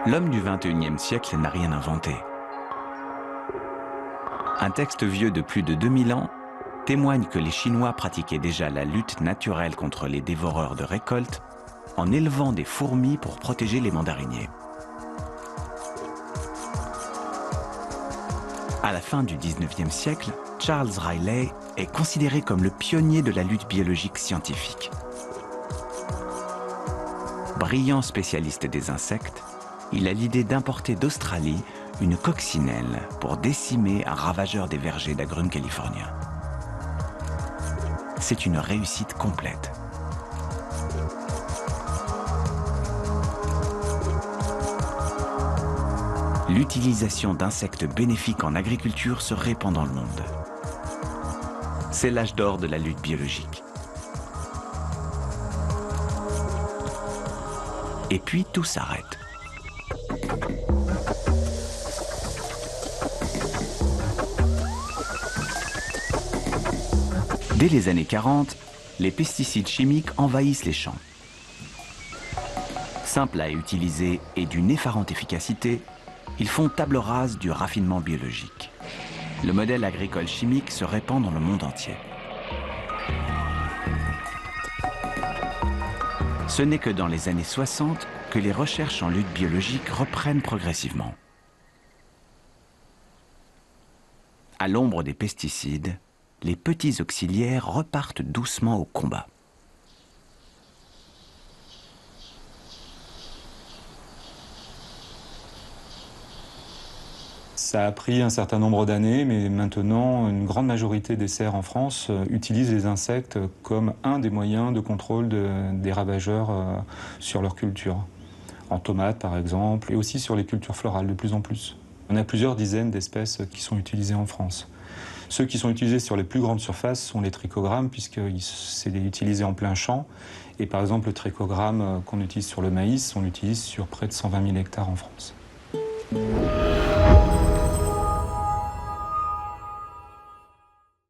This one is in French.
L'homme du XXIe siècle n'a rien inventé. Un texte vieux de plus de 2000 ans témoigne que les Chinois pratiquaient déjà la lutte naturelle contre les dévoreurs de récoltes en élevant des fourmis pour protéger les mandariniers. À la fin du XIXe siècle, Charles Riley est considéré comme le pionnier de la lutte biologique scientifique. Brillant spécialiste des insectes, il a l'idée d'importer d'Australie une coccinelle pour décimer un ravageur des vergers d'agrumes californiens. C'est une réussite complète. L'utilisation d'insectes bénéfiques en agriculture se répand dans le monde. C'est l'âge d'or de la lutte biologique. Et puis tout s'arrête. Dès les années 40, les pesticides chimiques envahissent les champs. Simples à utiliser et d'une effarante efficacité, ils font table rase du raffinement biologique. Le modèle agricole chimique se répand dans le monde entier. Ce n'est que dans les années 60 que les recherches en lutte biologique reprennent progressivement. À l'ombre des pesticides, les petits auxiliaires repartent doucement au combat. Ça a pris un certain nombre d'années, mais maintenant, une grande majorité des serres en France utilisent les insectes comme un des moyens de contrôle des ravageurs sur leur culture. En tomates, par exemple, et aussi sur les cultures florales, de plus en plus. On a plusieurs dizaines d'espèces qui sont utilisées en France. Ceux qui sont utilisés sur les plus grandes surfaces sont les trichogrammes, puisque c'est utilisé en plein champ. Et par exemple, le trichogramme qu'on utilise sur le maïs, on l'utilise sur près de 120 000 hectares en France.